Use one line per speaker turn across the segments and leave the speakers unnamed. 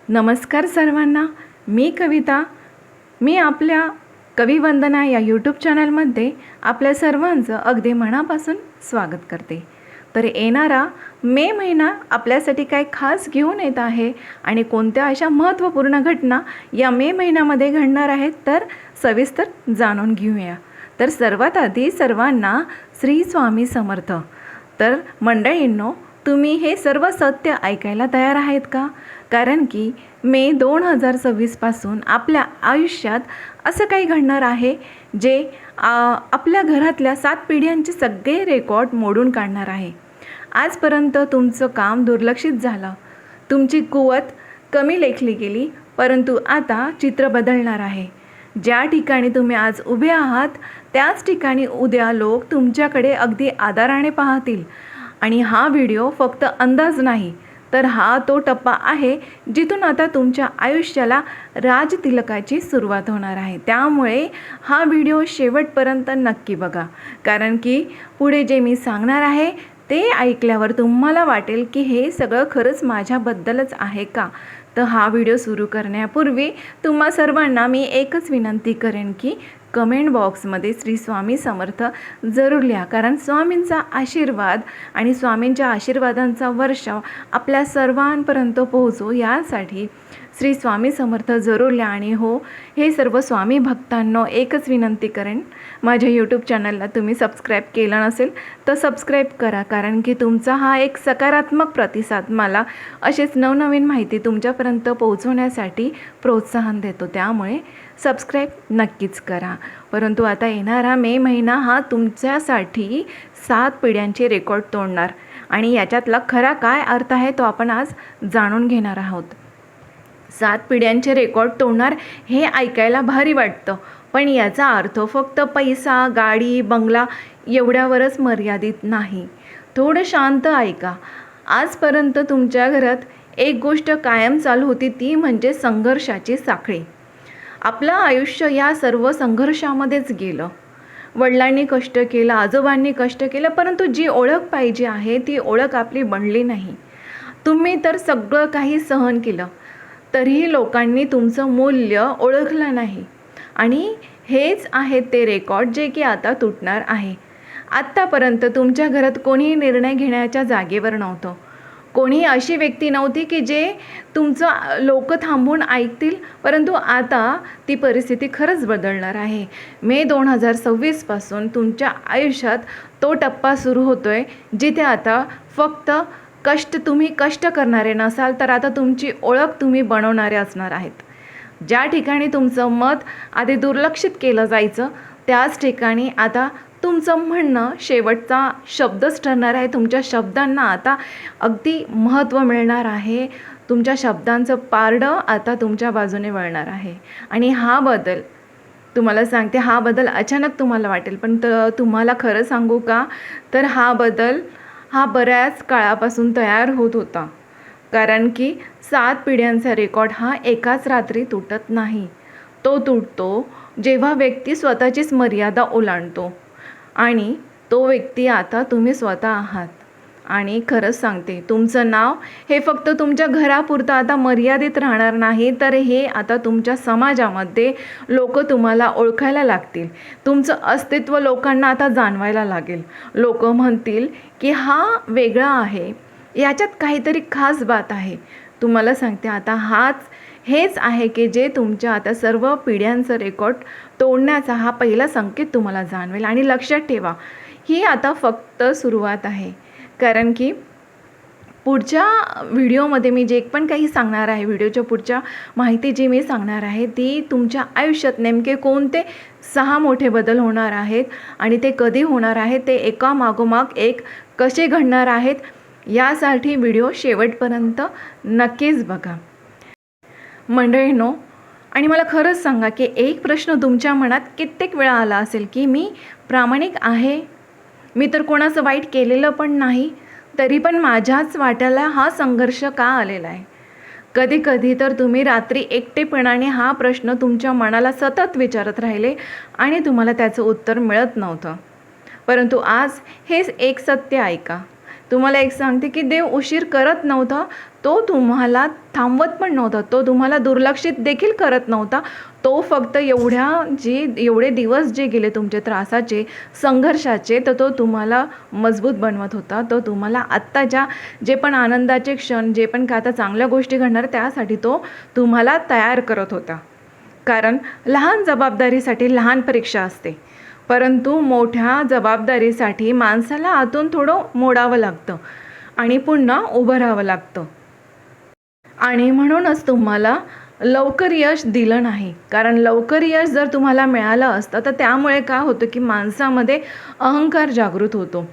नमस्कार सर्वांना. मी कविता. मी आपल्या कविवंदना या यूट्यूब चॅनलमध्ये आपल्या सर्वांचं अगदी मनापासून स्वागत करते. तर येणारा मे महिना आपल्यासाठी काय खास घेऊन येत आहे आणि कोणत्या अशा महत्त्वपूर्ण घटना या मे महिन्यामध्ये घडणार आहेत तर सविस्तर जाणून घेऊया. तर सर्वात आधी सर्वांना श्री स्वामी समर्थ. तर मंडळींनो, तुम्ही हे सर्व सत्य ऐकायला तयार आहेत का? कारण की मे 2026 पासून आपल्या आयुष्यात असं काही घडणार आहे जे आपल्या घरातल्या 7 पिढ्यांचे सगळे रेकॉर्ड मोडून काढणार आहे. आजपर्यंत तुमचं काम दुर्लक्षित झालं, तुमची कुवत कमी लेखली गेली, परंतु आता चित्र बदलणार आहे. ज्या ठिकाणी तुम्ही आज उभे आहात त्याच ठिकाणी उद्या लोक तुमच्याकडे अगदी आदराने पाहतील. आणि हा व्हिडिओ फक्त अंदाज नाही, तर हा तो टप्पा आहे जिथून आता तुमच्या आयुष्याला राजतिलकाची सुरुवात होणार आहे. त्यामुळे हा व्हिडिओ शेवटपर्यंत नक्की बघा, कारण की पुढे जे मी सांगणार आहे ते ऐकल्यावर तुम्हाला वाटेल की हे सगळं खरंच माझ्याबद्दलच आहे का. तर हा व्हिडिओ सुरू करण्यापूर्वी तुम्हा सर्वांना मी एकच विनंती करेन की कमेंट बॉक्समध्ये श्री स्वामी समर्थ जरूर लिहा, कारण स्वामींचा आशीर्वाद आणि स्वामींच्या आशीर्वादांचा वर्षाव आपल्या सर्वांपर्यंत पोहोचो यासाठी श्री स्वामी समर्थ जरूर लिहा. आणि हो, हे सर्व स्वामी भक्तांनो, एकच विनंती करेन, माझ्या यूट्यूब चॅनलला तुम्ही सबस्क्राईब केलं नसेल तर सबस्क्राईब करा, कारण की तुमचा हा एक सकारात्मक प्रतिसाद मला असेच नवनवीन माहिती तुमच्यापर्यंत पोहोचवण्यासाठी प्रोत्साहन देतो. त्यामुळे सबस्क्राईब नक्कीच करा. परंतु आता येणारा मे महिना हा तुमच्यासाठी 7 पिढ्यांचे रेकॉर्ड तोडणार आणि याच्यातला खरा काय अर्थ आहे तो आपण आज जाणून घेणार आहोत. 7 पिढ्यांचे रेकॉर्ड तोडणार हे ऐकायला भारी वाटतं, पण याचा अर्थ फक्त पैसा, गाडी, बंगला एवढ्यावरच मर्यादित नाही. थोडं शांत ऐका. आजपर्यंत तुमच्या घरात एक गोष्ट कायम चालू होती, ती म्हणजे संघर्षाची साखळी. आपलं आयुष्य या सर्व संघर्षामध्येच गेलं. वडिलांनी कष्ट केलं, आजोबांनी कष्ट केलं, परंतु जी ओळख पाहिजे आहे ती ओळख आपली बनली नाही. तुम्ही तर सगळं काही सहन केलं, तरीही लोकांनी तुमचं मूल्य ओळखलं नाही. आणि हेच आहेत ते रेकॉर्ड जे की आता तुटणार आहे. आत्तापर्यंत तुमच्या घरात कोणीही निर्णय घेण्याच्या जागेवर नव्हतं. कोणी अशी व्यक्ती नव्हती की जे तुमचं लोक थांबून ऐकतील, परंतु आता ती परिस्थिती खरंच बदलणार आहे. मे 2026 पासून तुमच्या आयुष्यात तो टप्पा सुरू होतो आहे जिथे आता फक्त तुम्ही कष्ट करणारे नसाल, तर आता तुमची ओळख तुम्ही बनवणारे असणार आहेत. ज्या ठिकाणी तुमचं मत आधी दुर्लक्षित केलं जायचं त्याच ठिकाणी आता तुमचं म्हणणं शेवटचा शब्दच ठरणार आहे. तुमच्या शब्दांना आता अगदी महत्त्व मिळणार आहे. तुमच्या शब्दांचं पारडं आता तुमच्या बाजूने वळणार आहे. आणि हा बदल, तुम्हाला सांगते, हा बदल अचानक तुम्हाला वाटेल, पण तुम्हाला खरं सांगू का, तर हा बदल हा बऱ्याच काळापासून तयार होत होता. कारण की 7 पिढ्यांचा रेकॉर्ड हा एकाच रात्री तुटत नाही. तो तुटतो जेव्हा व्यक्ती स्वतःचीच मर्यादा ओलांडतो. आणि तो व्यक्ती आता तुम्ही स्वतः आहात. आणि खरंच सांगते, तुमचं नाव हे फक्त तुमच्या घरापुरतं आता मर्यादित राहणार नाही, तर हे आता तुमच्या समाजामध्ये लोक तुम्हाला ओळखायला लागतील. तुमचं अस्तित्व लोकांना आता जाणवायला लागेल. लोक म्हणतील की हा वेगळा आहे, याच्यात काहीतरी खास बात आहे. तुम्हाला सांगते, आता हेच आहे की जे तुमच्या आता सर्व पिढ्यांचं रेकॉर्ड तोडण्याचा हा पहिला संकेत तुम्हाला जाणवेल. आणि लक्षात ठेवा, ही आता फक्त सुरुवात आहे, कारण की पुढच्या व्हिडिओमध्ये मी जे पण काही सांगणार आहे, व्हिडिओच्या पुढच्या माहिती जी मी सांगणार आहे ती तुमच्या आयुष्यात नेमके कोणते 6 मोठे बदल होणार आहेत आणि ते कधी होणार आहेत, ते एका मागोमाग एक कसे घडणार आहेत, यासाठी व्हिडिओ शेवटपर्यंत नक्कीच बघा. मंडळींनो, आणि मला खरंच सांगा की एक प्रश्न तुमच्या मनात कित्येक वेळा आला असेल की मी प्रामाणिक आहे, मी तर कोणाचं वाईट केलेलं पण नाही, तरी पण माझ्याच वाट्याला हा संघर्ष का आलेला आहे. कधी कधी तर तुम्ही रात्री एकटेपणाने हा प्रश्न तुमच्या मनाला सतत विचारत राहिले आणि तुम्हाला त्याचं उत्तर मिळत नव्हतं. परंतु आज हेच एक सत्य ऐका. तुम्हाला एक सांगते की देव उशीर करत नव्हता, तो तुम्हाला थांबवत पण नव्हता, तो तुम्हाला दुर्लक्षित देखील करत नव्हता. तो फक्त एवढे दिवस जे गेले तुमचे त्रासाचे, संघर्षाचे, तर तो तुम्हाला मजबूत बनवत होता. तो तुम्हाला आत्ताच्या जे पण आनंदाचे क्षण, जे पण काय आता चांगल्या गोष्टी घडणार त्यासाठी तो तुम्हाला तयार करत होता. कारण लहान जबाबदारीसाठी लहान परीक्षा असते, परंतु मोठ्या जबाबदारीसाठी माणसाला आतून थोडं मोडावं लागतं आणि पुन्हा उभं राहावं लागतं. आणि म्हणूनच तुम्हाला लवकर यश दिलं नाही. कारण लवकर यश जर तुम्हाला मिळालं असतं तर त्यामुळे काय होतं की माणसामध्ये अहंकार जागृत होतो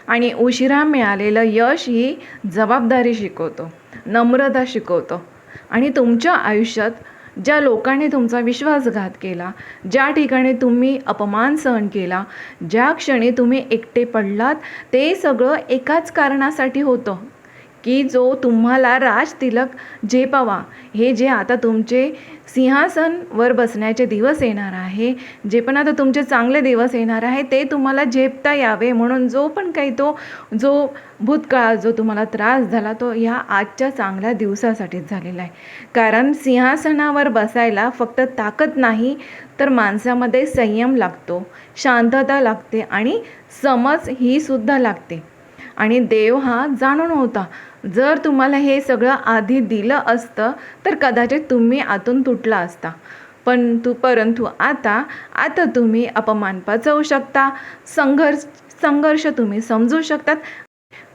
आणि उशिरा मिळालेलं यश ही जबाबदारी शिकवतो, नम्रता शिकवतो. आणि तुमच्या आयुष्यात ज्या लोकांनी तुमचा विश्वासघात केला, ज्या ठिकाणी तुम्ही अपमान सहन केला, ज्या क्षणी तुम्ही एकटे पडलात, ते सगळं एकाच कारणासाठी होतं की जो तुम्हाला राजतिलक झेपावा. हे जे आता तुमचे सिंहासनवर बसण्याचे दिवस येणार आहे, जे पण आता तुमचे चांगले दिवस येणार आहे, ते तुम्हाला झेपता यावे म्हणून जो पण काही जो भूतकाळात जो तुम्हाला त्रास झाला तो ह्या आजच्या चांगल्या दिवसासाठीच झालेला आहे. कारण सिंहासनावर बसायला फक्त ताकद नाही तर माणसामध्ये संयम लागतो, शांतता लागते आणि समज ही सुद्धा लागते. आणि देव हा जाणून होता. जर तुम्हाला हे सगळं आधी दिलं असतं तर कदाचित तुम्ही आतून तुटला असता. परंतु आता तुम्ही अपमान पचवू शकता, संघर्ष तुम्ही समजू शकतात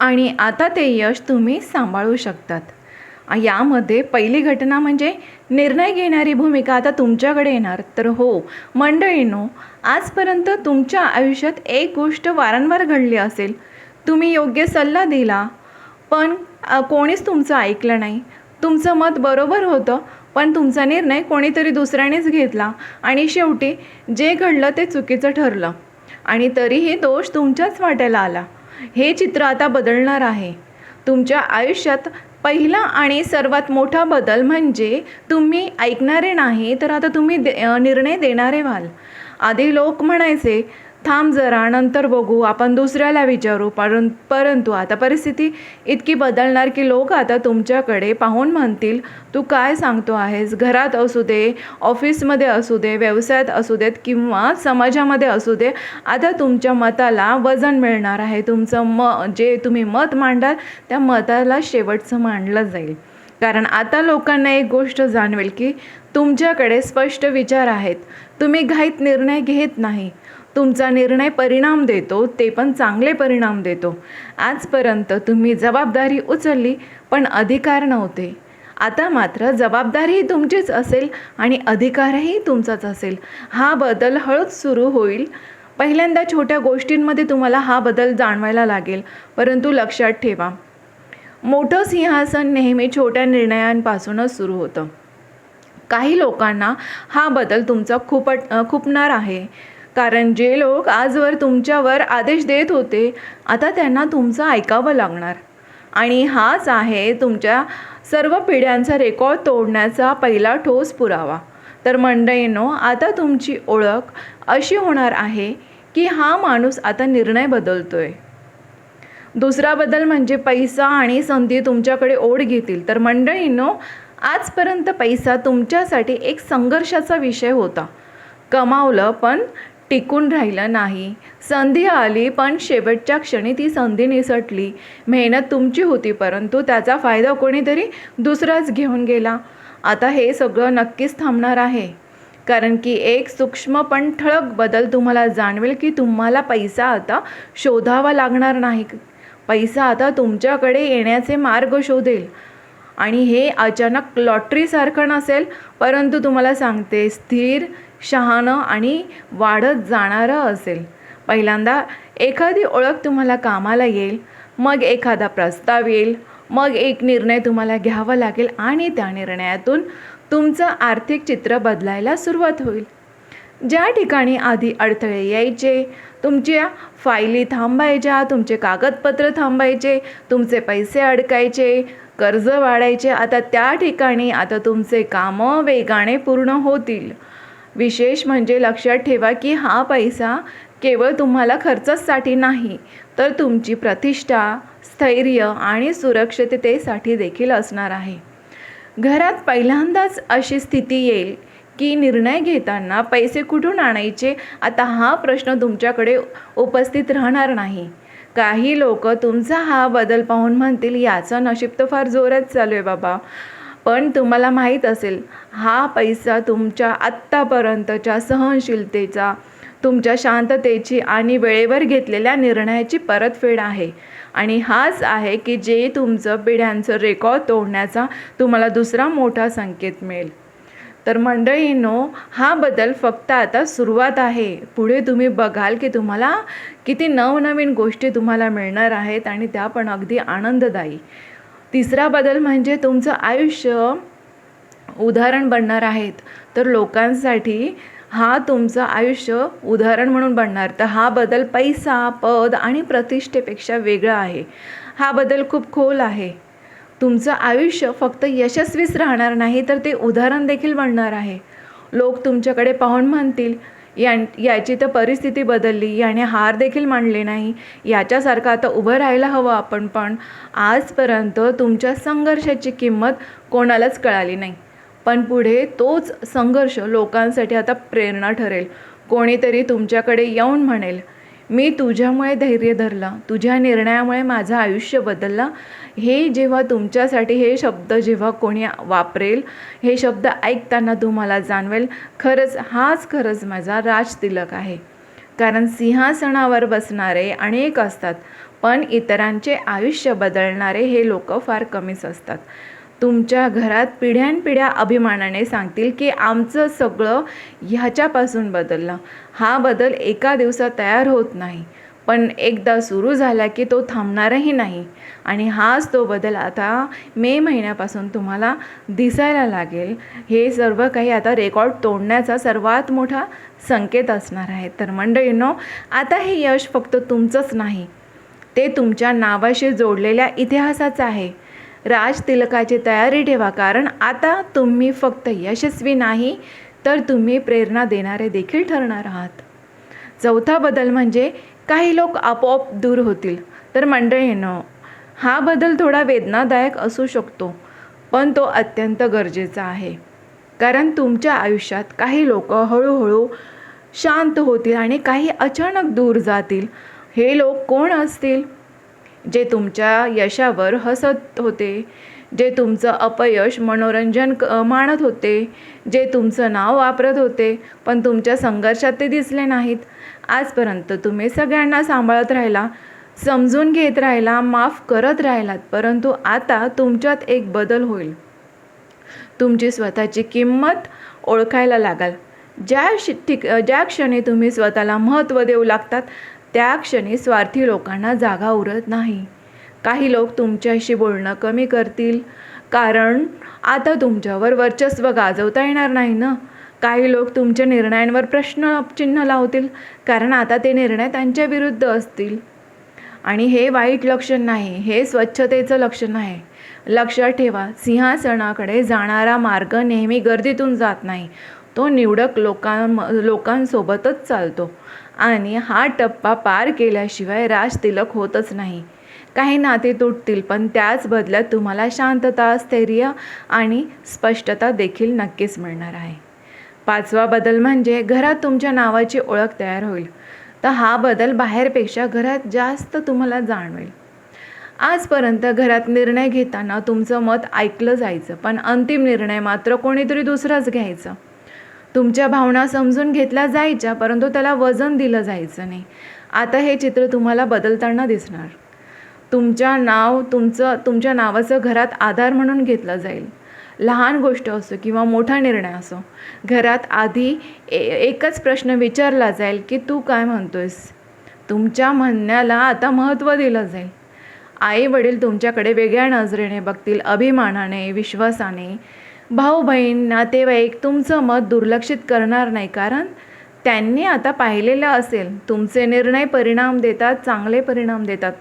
आणि आता ते यश तुम्ही सांभाळू शकतात. यामध्ये पहिली घटना म्हणजे निर्णय घेणारी भूमिका आता तुमच्याकडे येणार. तर हो मंडळींनो, आजपर्यंत तुमच्या आयुष्यात एक गोष्ट वारंवार घडली असेल. तुम्ही योग्य सल्ला दिला पण कोणीच तुमचं ऐकलं नाही. तुमचं मत बरोबर होतं पण तुमचा निर्णय कोणीतरी दुसऱ्यानेच घेतला आणि शेवटी जे घडलं ते चुकीचं ठरलं आणि तरीही दोष तुमच्याच वाट्याला आला. हे चित्र आता बदलणार आहे. तुमच्या आयुष्यात पहिला आणि सर्वात मोठा बदल म्हणजे तुम्ही ऐकणारे नाही तर आता तुम्ही निर्णय देणारे व्हाल. आधी लोक म्हणायचे थांब जरा, नंतर बघू, आपण दुसऱ्याला विचारू. परंतु आता परिस्थिती इतकी बदलणार की लोक आता तुमच्याकडे पाहून म्हणतील तू काय सांगतो आहेस. घरात असू दे, ऑफिसमध्ये असू दे, व्यवसायात असू देत किंवा समाजामध्ये असू दे, आता तुमच्या मताला वजन मिळणार आहे. तुमचं जे तुम्ही मत मांडाल त्या मताला शेवटचं मानलं जाईल. कारण आता लोकांना एक गोष्ट जाणवेल की तुमच्याकडे स्पष्ट विचार आहेत. तुम्ही घाईत निर्णय घेत नाही. तुमचा निर्णय परिणाम देतो, ते पण चांगले परिणाम देतो. आजपर्यंत तुम्ही जबाबदारी उचलली पण अधिकार नव्हते. आता मात्र जबाबदारीही तुमचीच असेल आणि अधिकारही तुमचाच असेल. हा बदल हळूच सुरू होईल. पहिल्यांदा छोट्या गोष्टींमध्ये तुम्हाला हा बदल जाणवायला लागेल. परंतु लक्षात ठेवा, मोठं सिंहासन नेहमी छोट्या निर्णयांपासूनच सुरू होतं. काही लोकांना हा बदल तुमचा खुपणार आहे. कारण जे लोक आजवर तुमच्यावर आदेश देत होते आता त्यांना तुमचं ऐकावं लागणार. आणि हाच आहे तुमच्या सर्व पिढ्यांचा रेकॉर्ड तोडण्याचा पहिला ठोस पुरावा. तर मंडळींनो, आता तुमची ओळख अशी होणार आहे की हा माणूस आता निर्णय बदलतोय. दुसरा बदल म्हणजे पैसा आणि संधी तुमच्याकडे ओढ घेतील. तर मंडळींनो, आजपर्यंत पैसा तुमच्यासाठी एक संघर्षाचा विषय होता. कमावलं पण टिकून राहिलं नाही. संधी आली पण शेवटच्या क्षणी ती संधी निसटली. मेहनत तुमची होती परंतु त्याचा फायदा कोणीतरी दुसराच घेऊन गेला. आता हे सगळं नक्कीच थांबणार आहे. कारण की एक सूक्ष्म पण ठळक बदल तुम्हाला जाणवेल की तुम्हाला पैसा आता शोधावा लागणार नाही. पैसा आता तुमच्याकडे येण्याचे मार्ग शोधेल. आणि हे अचानक लॉटरीसारखं नसेल, परंतु तुम्हाला सांगते स्थिर, शहाणं आणि वाढत जाणारं असेल. पहिल्यांदा एखादी ओळख तुम्हाला कामाला येईल, मग एखादा प्रस्ताव येईल, मग एक निर्णय तुम्हाला घ्यावा लागेल आणि त्या निर्णयातून तुमचं आर्थिक चित्र बदलायला सुरुवात होईल. ज्या ठिकाणी आधी अडथळे यायचे, तुमच्या फायली थांबायच्या, तुमचे कागदपत्र थांबायचे, तुमचे पैसे अडकायचे, कर्ज वाढायचे, आता त्या ठिकाणी आता तुमचे कामं वेगाने पूर्ण होतील. विशेष म्हणजे लक्षात ठेवा की हा पैसा केवळ तुम्हाला खर्चासाठी नाही तर तुमची प्रतिष्ठा, स्थैर्य आणि सुरक्षिततेसाठी देखील असणार आहे. घरात पहिल्यांदाच अशी स्थिती येईल की निर्णय घेताना पैसे कुठून आणायचे, आता हा प्रश्न तुमच्याकडे उपस्थित राहणार नाही. काही लोक तुमचा हा बदल पाहून म्हणतील, याचं नशीब तर फार जोरात चालू आहे बाबा. पण तुम्हाला माहीत असेल, हा पैसा तुमच्या आत्तापर्यंतच्या सहनशीलतेचा, तुमच्या शांततेची आणि वेळेवर घेतलेल्या निर्णयाची परतफेड आहे. आणि हाच आहे की जे तुमचं पिढ्यांचं रेकॉर्ड तोडण्याचा तुम्हाला दुसरा मोठा संकेत मिळेल. तर मंडळींनो, हा बदल फक्त आता सुरुवात आहे. पुढे तुम्ही बघाल की तुम्हाला किती नवनवीन गोष्टी तुम्हाला मिळणार आहेत आणि त्या पण अगदी आनंददायी. तिसरा बदल म्हणजे तुमचं आयुष्य उदाहरण बनणार आहेत. तर लोकांसाठी हा तुमचं आयुष्य उदाहरण म्हणून बनणार. तर हा बदल पैसा, पद आणि प्रतिष्ठेपेक्षा वेगळा आहे. हा बदल खूप खोल आहे. तुमचं आयुष्य फक्त यशस्वीच राहणार नाही, तर ते उदाहरण देखील बनणार आहे. लोक तुमच्याकडे पाहून म्हणतील, याची तर परिस्थिती बदलली, याने हार देखील मानले नाही, याच्यासारखं आता उभं राहायला हवं आपण. पण आजपर्यंत तुमच्या संघर्षाची किंमत कोणालाच कळाली नाही. पण पुढे तोच संघर्ष लोकांसाठी आता प्रेरणा ठरेल. कोणीतरी तुमच्याकडे येऊन म्हणेल, मी तुझ्यामुळे धैर्य धरलं, तुझ्या निर्णयामुळे माझं आयुष्य बदललं. हे जेव्हा तुमच्यासाठी हे शब्द जेव्हा कोणी वापरेल, हे शब्द ऐकताना तुम्हाला जाणवेल, खरंच माझा राजतिलक आहे. कारण सिंहासनावर बसणारे अनेक असतात, पण इतरांचे आयुष्य बदलणारे हे लोक फार कमीच असतात. तुमच्या घरात पिढ्यानपिढ्या अभिमानाने सांगतील की आमचं सगळं ह्याच्यापासून बदललं. हा बदल एका दिवसात तयार होत नाही, पण एकदा सुरू झाला की तो थांबणारही नाही. आणि हाच तो बदल आता मे महिन्यापासून तुम्हाला दिसायला लागेल. हे सर्व काही आता रेकॉर्ड तोडण्याचा सर्वात मोठा संकेत असणार आहे. तर मंडळींनो, आता हे यश फक्त तुमचंच नाही, ते तुमच्या नावाशी जोडलेल्या इतिहासाचं आहे. राजतिलकाची तयारी ठेवा, कारण आता तुम्ही फक्त यशस्वी नाही, तर तुम्ही प्रेरणा देणारे देखील ठरणार आहात. चौथा बदल म्हणजे काही लोक आपोआप दूर होतील. तर मंडळींनो, हा बदल थोडा वेदनादायक असू शकतो, पण तो अत्यंत गरजेचा आहे. कारण तुमच्या आयुष्यात काही लोक हळूहळू शांत होतील आणि काही अचानक दूर जातील. हे लोक कोण असतील? जे तुमच्या यशावर हसत होते, जे तुमचं अपयश मनोरंजन मानत होते, जे तुमचं नाव वापरत होते, पण तुमच्या संघर्षात ते दिसले नाहीत. आजपर्यंत तुम्ही सगळ्यांना सांभाळत राहिला, समजून घेत राहिला, माफ करत राहिलात, परंतु आता तुमच्यात एक बदल होईल. तुमची स्वतःची किंमत ओळखायला लागाल. ज्या क्षणी तुम्ही स्वतःला महत्त्व देऊ लागतात, त्या क्षणी स्वार्थी लोकांना जागा उरत नाही. काही लोक तुमच्याशी बोलणं कमी करतील, कारण आता तुमच्यावर वर्चस्व गाजवता येणार नाही ना. काही लोक तुमच्या निर्णयांवर प्रश्नचिन्ह लावतील, कारण आता ते निर्णय त्यांच्या विरुद्ध असतील. आणि हे वाईट लक्षण नाही, हे स्वच्छतेचं लक्षण आहे. लक्षात ठेवा, सिंहासनाकडे जाणारा मार्ग नेहमी गर्दीतून जात नाही, तो निवडक लोकांसोबतच चालतो. आणि हा टप्पा पार केल्याशिवाय राजतिलक होतच नाही. काही नाते तुटतील, पण त्याच बदल्यात तुम्हाला शांतता, स्थैर्य आणि स्पष्टता देखील नक्कीच मिळणार आहे. पाचवा बदल म्हणजे घरात तुमच्या नावाची ओळख तयार होईल. तर हा बदल बाहेरपेक्षा घरात जास्त तुम्हाला जाणवेल. आजपर्यंत घरात निर्णय घेताना तुमचं मत ऐकलं जायचं, पण अंतिम निर्णय मात्र कोणीतरी दुसराच घ्यायचं. तुमच्या भावना समजून घेतल्या जायच्या, परंतु त्याला वजन दिलं जायचं नाही. आता हे चित्र तुम्हाला बदलताना दिसणार. तुमच्या नावाचं घरात आधार म्हणून घेतलं जाईल. लहान गोष्ट असो किंवा मोठा निर्णय असो, घरात आधी एकच प्रश्न विचारला जाईल की तू काय म्हणतोयस. तुमच्या म्हणण्याला आता महत्त्व दिलं जाईल. आई वडील तुमच्याकडे वेगळ्या नजरेने बघतील, अभिमानाने, विश्वासाने. भाऊ बहीण, नातेवाईक तुमचं मत दुर्लक्षित करणार नाही, कारण त्यांनी आता पाहिलेलं असेल तुमचे निर्णय परिणाम देतात, चांगले परिणाम देतात.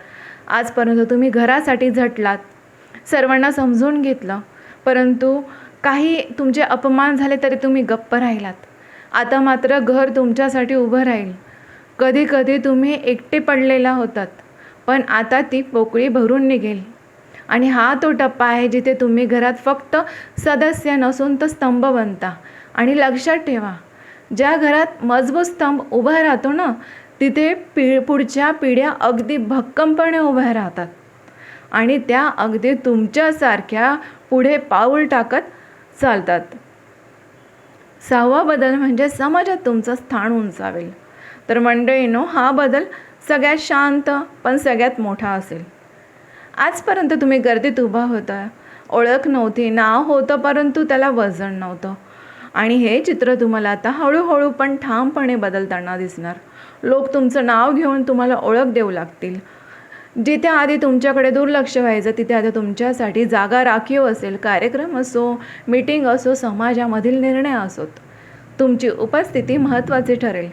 आजपर्यंत तुम्ही घरासाठी झटलात, सर्वांना समजून घेतलं, परंतु काही तुमचे अपमान झाले तरी तुम्ही गप्प राहिलात. आता मात्र घर तुमच्यासाठी उभं राहील. कधी कधी तुम्ही एकटे पडलेला होतात, पण आता ती पोकळी भरून निघेल. आणि हा तो टप्पा आहे जिथे तुम्ही घरात फक्त सदस्य नसून तर स्तंभ बनता. आणि लक्षात ठेवा, ज्या घरात मजबूत स्तंभ उभा राहतो ना, तिथे पुढच्या पिढ्या अगदी भक्कमपणे उभ्या राहतात आणि त्या अगदी तुमच्यासारख्या पुढे पाऊल टाकत चालतात. 6वा बदल म्हणजे समाजात तुमचं स्थान उंचावेल. तर मंडळींनो, हा बदल सगळ्यात शांत पण सगळ्यात मोठा असेल. आजपर्यंत तुम्ही गर्दीत उभा होता, ओळख नव्हती, नाव होतं परंतु त्याला वजन नव्हतं. आणि हे चित्र तुम्हाला आता हळूहळू पण ठामपणे बदलताना दिसणार. लोक तुमचं नाव घेऊन तुम्हाला ओळख देऊ लागतील. जिथे आधी तुमच्याकडे दुर्लक्ष व्हायचं तिथे आता तुमच्यासाठी जागा राखीव असेल. कार्यक्रम असो, मीटिंग असो, समाजामधील निर्णय असोत, तुमची उपस्थिती महत्त्वाची ठरेल.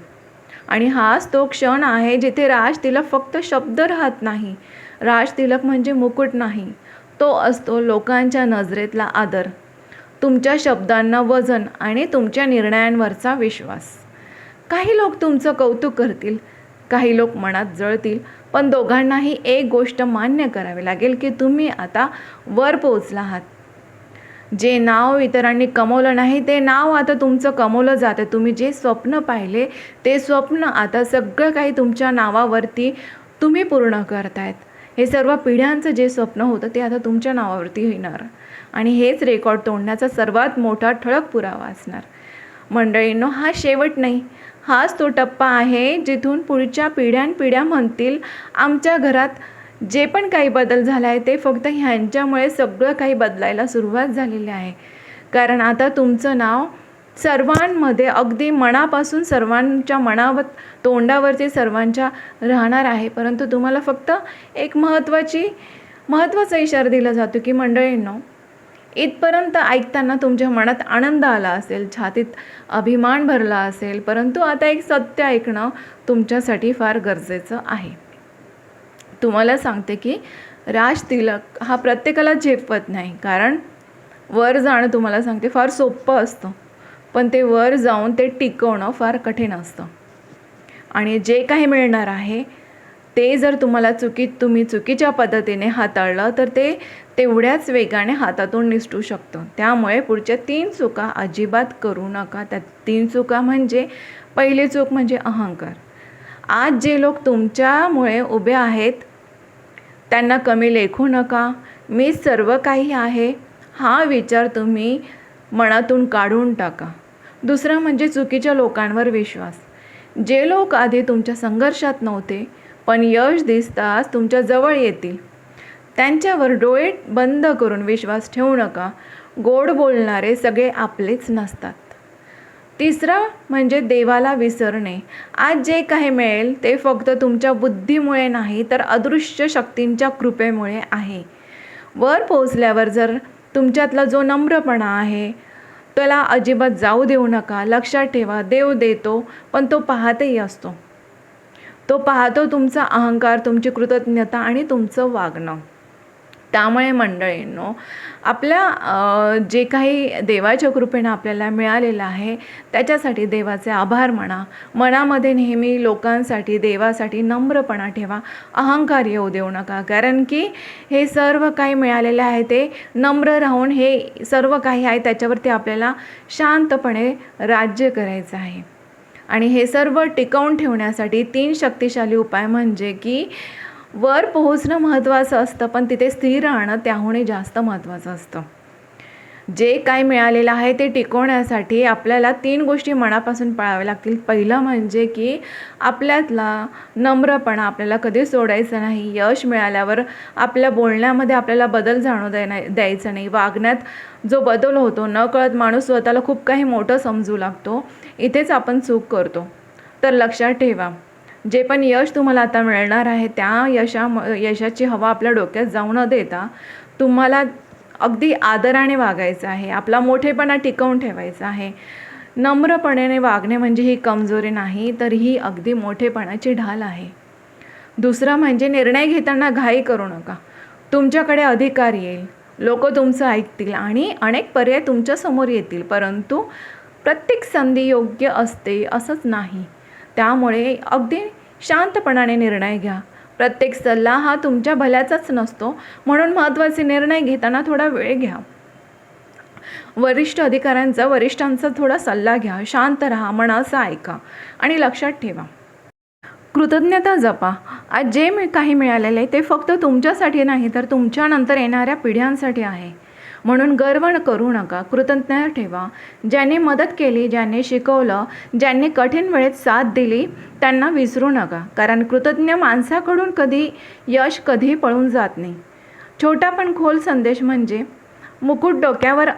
आणि हाच तो क्षण आहे जिथे राजतिलक फक्त शब्द राहत नाही. राजतिलक म्हणजे मुकुट नाही, तो असतो लोकांच्या नजरेतला आदर, तुमच्या शब्दांना वजन आणि तुमच्या निर्णयांवरचा विश्वास. काही लोक तुमचं कौतुक करतील, काही लोक मनात जळतील, पण दोघांनाही एक गोष्ट मान्य करावी लागेल की तुम्ही आता वर पोहोचला आहात. जे नाव इतरांनी कमवलं नाही ते नाव आता तुमचं कमवलं जातं. तुम्ही जे स्वप्न पाहिले ते स्वप्न आता सगळं काही तुमच्या नावावरती तुम्ही पूर्ण करतायत. हे सर्व पिढ्यांचं जे स्वप्न होतं ते आता तुमच्या नावावरती येणार आणि हेच रेकॉर्ड तोडण्याचा सर्वात मोठा ठळक पुरावा असणार. मंडळींनो, हा शेवट नाही, हाच तो टप्पा आहे जिथून पुढच्या पिढ्यानपिढ्या म्हणतील, आमच्या घरात जे पण काही बदल झाला आहे ते फक्त ह्यांच्यामुळे सगळं काही बदलायला सुरुवात झालेली आहे. कारण आता तुमचं नाव सर्वांमध्ये अगदी मनापासून सर्वांच्या मनावर तोंडावरती सर्वांच्या राहणार आहे. परंतु तुम्हाला फक्त एक महत्त्वाचा इशारा दिला जातो की मंडळींनो, इथपर्यंत ऐकताना तुमच्या मनात आनंद आला असेल, छातीत अभिमान भरला असेल, परंतु आता एक सत्य ऐकणं तुमच्यासाठी फार गरजेचं आहे. तुम्हाला सांगते की राजतिलक हा प्रत्येकाला झेपत नाही. कारण वर जाणं तुम्हाला सांगते फार सोपं असतं, पण ते वर जाऊन ते टिकवणं फार कठीण असतं. आणि जे काही मिळणार आहे ते जर तुम्ही चुकीच्या पद्धतीने हाताळलं तर ते तेवढ्याच वेगाने हातातून निसटू शकतं. त्यामुळे पुढच्या 3 चुका अजिबात करू नका. त्या 3 चुका म्हणजे, पहिली चूक म्हणजे अहंकार. आज जे लोक तुमच्यामुळे उभे आहेत त्यांना कमी लेखू नका. मी सर्व काही आहे हा विचार तुम्ही मनातून काढून टाका. दुसरं म्हणजे चुकीच्या लोकांवर विश्वास. जे लोक आधी तुमच्या संघर्षात नव्हते पण यश दिसताच तुमच्या जवळ येतील, त्यांच्यावर डोळे बंद करून विश्वास ठेवू नका. गोड बोलणारे सगळे आपलेच नसतात. तिसरं म्हणजे देवाला विसरणे. आज जे काही मिळेल ते फक्त तुमच्या बुद्धीमुळे नाही तर अदृश्य शक्तींच्या कृपेमुळे आहे. वर पोहोचल्यावर जर तुमच्यातला जो नम्रपणा आहे त्याला अजिबात जाऊ देऊ नका. लक्षात ठेवा, देव देतो पण तो पाहतही असतो. तो पाहतो तुमचा अहंकार, तुमची कृतज्ञता आणि तुमचं वागणं. त्यामुळे मंडळींनो, आपल्या जे काही देवाच्या कृपेनं आपल्याला मिळालेलं आहे त्याच्यासाठी देवाचे आभार माना. मनामध्ये नेहमी लोकांसाठी, देवासाठी नम्रपणा ठेवा. अहंकार येऊ देऊ नका. कारण की हे सर्व काही मिळालेलं आहे ते नम्र राहून हे सर्व काही आहे त्याच्यावरती आपल्याला शांतपणे राज्य करायचं आहे. आणि हे सर्व टिकवून ठेवण्यासाठी 3 शक्तिशाली उपाय म्हणजे की वर पोहोचणं महत्त्वाचं असतं पण तिथे स्थिर राहणं त्याहूनही जास्त महत्त्वाचं असतं. जे काय मिळालेलं आहे ते टिकवण्यासाठी आपल्याला 3 गोष्टी मनापासून पाळाव्या लागतील. पहिलं म्हणजे की आपल्यातला नम्रपणा आपल्याला कधी सोडायचं नाही. यश मिळाल्यावर आपल्या बोलण्यामध्ये आपल्याला बदल द्यायचा नाही. वागण्यात जो बदल होतो नकळत माणूस स्वतःला खूप काही मोठं समजू लागतो. इथेच आपण चूक करतो. तर लक्षात ठेवा, जे पण यश तुम्हाला आता मिळणार आहे त्या यशाची हवा आपल्या डोक्यात जाऊ न देता तुम्हाला अगदी आदराने वागायचं आहे. आपला मोठेपणा टिकवून ठेवायचा आहे. नम्रपणाने वागणे म्हणजे ही कमजोरी नाही तर ही अगदी मोठेपणाची ढाल आहे. दुसरं म्हणजे निर्णय घेताना घाई करू नका. तुमच्याकडे अधिकार येईल, लोक तुमचं ऐकतील आणि अनेक पर्याय तुमच्यासमोर येतील, परंतु प्रत्येक संधी योग्य असते असंच नाही. त्यामुळे अगदी शांतपणाने निर्णय घ्या. प्रत्येक सल्ला हा तुमच्या भल्याचाच नसतो, म्हणून महत्त्वाचे निर्णय घेताना थोडा वेळ घ्या. वरिष्ठांचा थोडा सल्ला घ्या. शांत राहा, मनाचं ऐका आणि लक्षात ठेवा, कृतज्ञता जपा. आज जे काही मिळालेलं आहे ते फक्त तुमच्यासाठी नाही तर तुमच्यानंतर येणाऱ्या पिढ्यांसाठी आहे. म्हणून गर्व करू नका, कृतज्ञता ठेवा. ज्यांनी मदत केली, ज्यांनी शिकवलं, ज्यांनी कठीण वेळेत साथ दिली त्यांना विसरू नका, कारण कृतज्ञ माणसाकडून यश कधी पळून जात नाही. छोटा पण खोल संदेश म्हणजे मुकुट डोक्यावर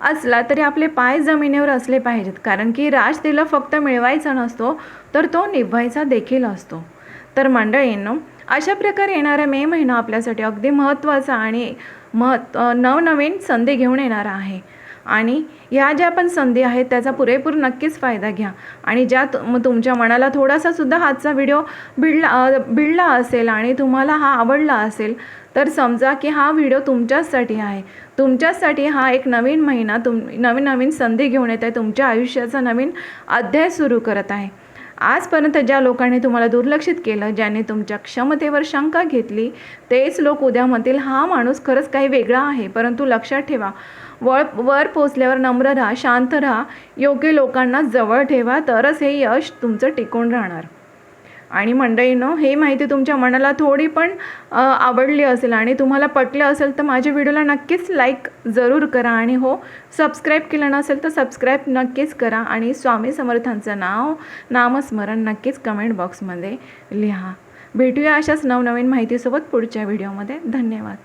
असला तरी आपले पाय जमिनीवर असले पाहिजेत, कारण की राज तिला फक्त मिळवायचा नसतो तर तो निभवायचा देखील असतो. तर मंडळींनो, अशा प्रकारे येणारा मे महिना आपल्यासाठी अगदी महत्त्वाचा आणि नवनवीन संधी घेऊन येणारा आहे. आणि ह्या ज्या पण संधी आहेत त्याचा पुरेपूर नक्कीच फायदा घ्या. आणि तुमच्या मनाला थोडासासुद्धा हाचा व्हिडिओ भिडला असेल आणि तुम्हाला हा आवडला असेल तर समजा की हा व्हिडिओ तुमच्याचसाठी आहे. तुमच्यासाठी हा एक नवीन महिना नवीन संधी घेऊन येत आहे, तुमच्या आयुष्याचा नवीन अध्याय सुरू करत आहे. आजपर्यंत ज्या लोकांनी तुम्हाला दुर्लक्षित केलं, ज्यांनी तुमच्या क्षमतेवर शंका घेतली, तेच लोक उद्या म्हणतील हा माणूस खरंच काही वेगळा आहे. परंतु लक्षात ठेवा, वर पोचल्यावर नम्र राहा, शांत राहा, योग्य लोकांना जवळ ठेवा, तरच हे यश तुमचं टिकून राहणार. आणि मंडळींनो, हे माहिती तुमच्या मनाला थोडी पण आवडली असेल आणि तुम्हाला पटलं असेल तर माझ्या व्हिडिओला नक्कीच लाईक जरूर करा. आणि हो, सबस्क्राईब केलं नसेल तर सबस्क्राईब नक्कीच करा. आणि स्वामी समर्थांचं नामस्मरण नक्कीच कमेंट बॉक्समध्ये लिहा. भेटूया अशाच नवनवीन माहितीसोबत पुढच्या व्हिडिओमध्ये. धन्यवाद.